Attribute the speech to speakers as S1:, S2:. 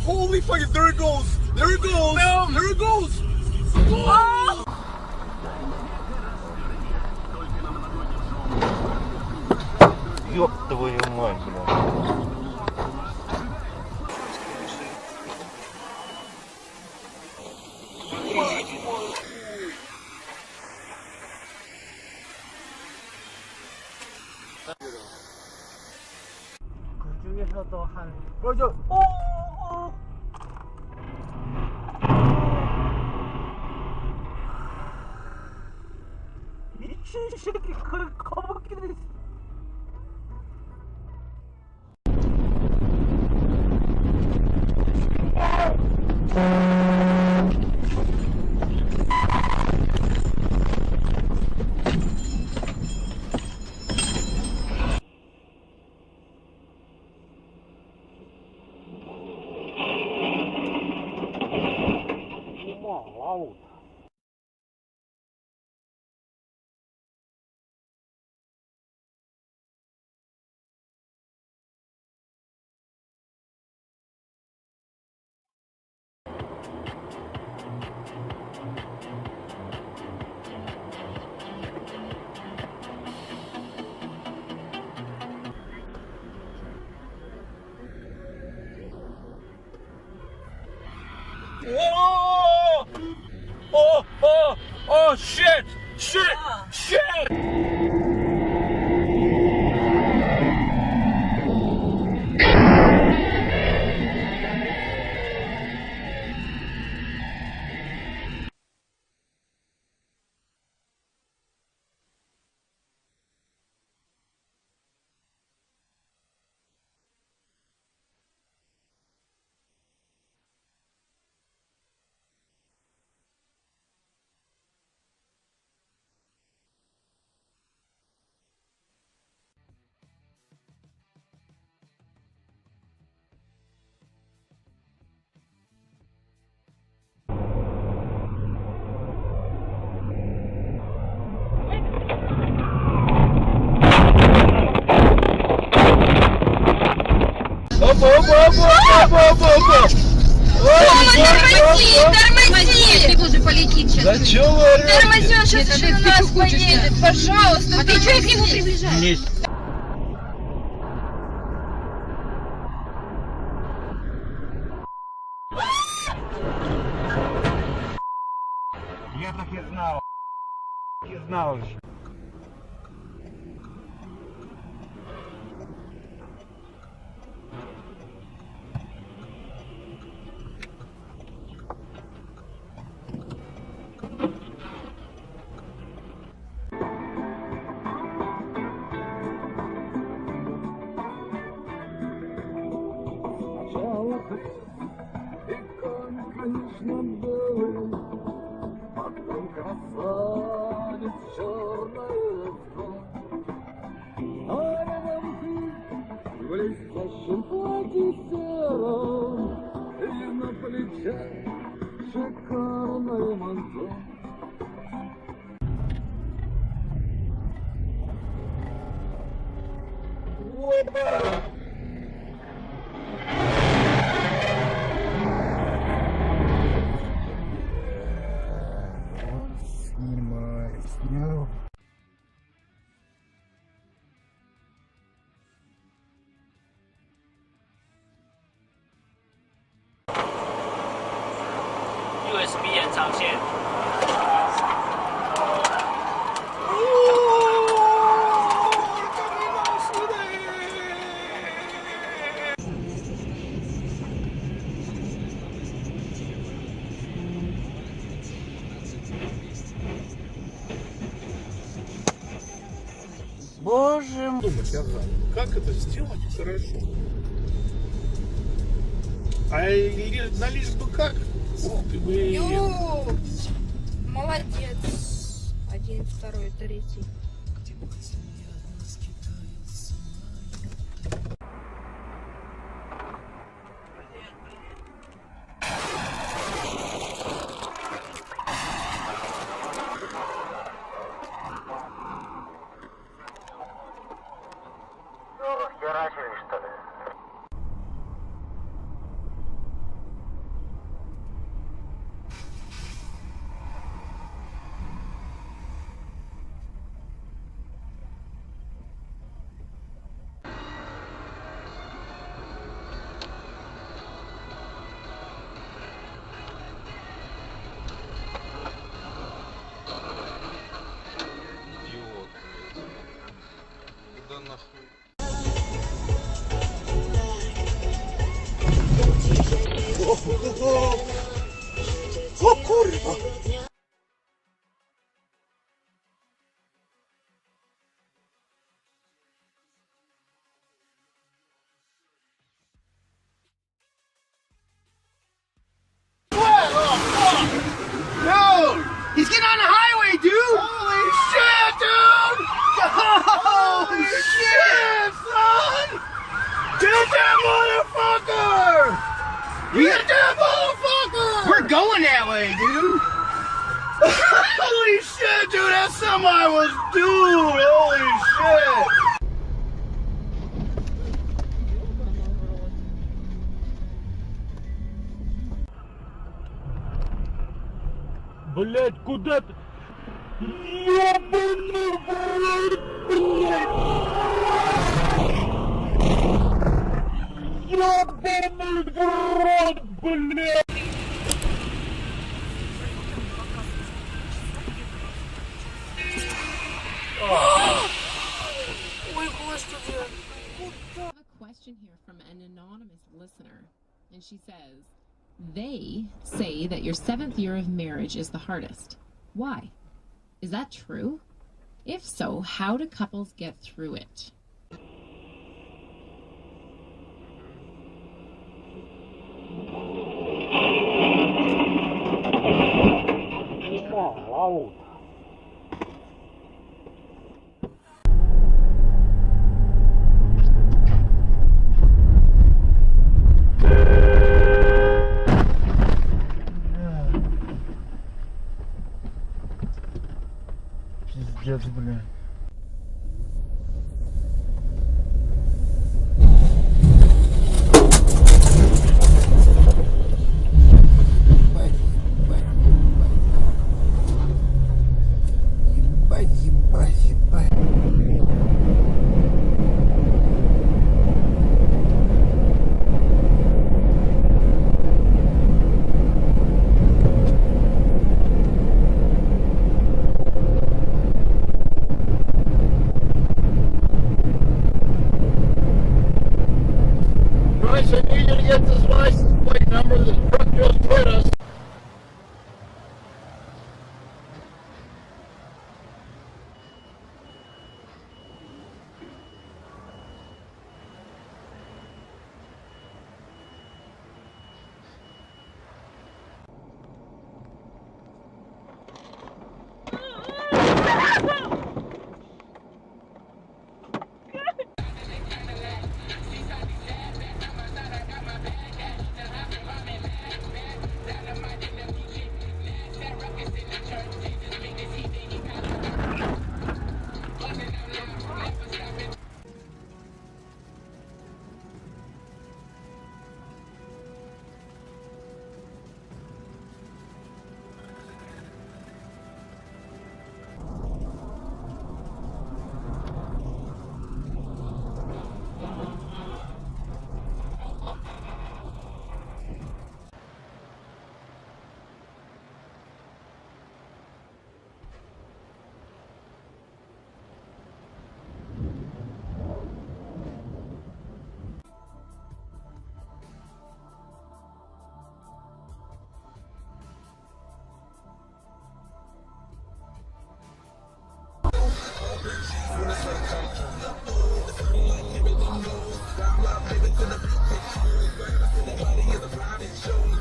S1: Holy fucking, there it goes! There it goes! No. There it goes! Oh!
S2: Ёб твою мать, блядь.
S3: 그중에서도 한
S1: 맞아.
S3: 미친 새끼 그걸 거북이를
S1: Whoa! Oh, oh, oh, shit! Shit! Shit!
S4: Тормози! Ты уже полетит сейчас.
S1: Зачем вы орете?
S4: Тормозёшь, сейчас еще у нас поедет. Пожалуйста, а ты что к нему приближаешь?
S2: Я так и знал. И знал же.
S1: Конечно, был, потом красавец черная зло. А рядом ты в блестящем платье сером, и на плечах шикарное манто.
S2: Снял.
S5: USB 延长线。
S3: Боже мой.
S1: Думать, Азам, как это сделать хорошо? На лишь бы как? Ух ты, блин.
S4: Молодец. 1, 2, 3.
S1: O kurwa! Dude! He's getting on the highway, dude! Holy shit, dude! Holy shit, son! Get that motherfucker! Get that motherfucker! We're going that way, dude! Holy shit, dude! That semi was dude! Holy shit!
S2: Блять, куда ты? Ёбаный в рот, блять! Ёбаный в рот, блять!
S6: I have a question here from an anonymous listener, and she says, they say that your 7th year of marriage is the hardest. Why? Is that true? If so, how do couples get through it?
S2: Пиздец, блядь.
S1: Bryce, I need you to get this license plate number. This truck just hit us. Show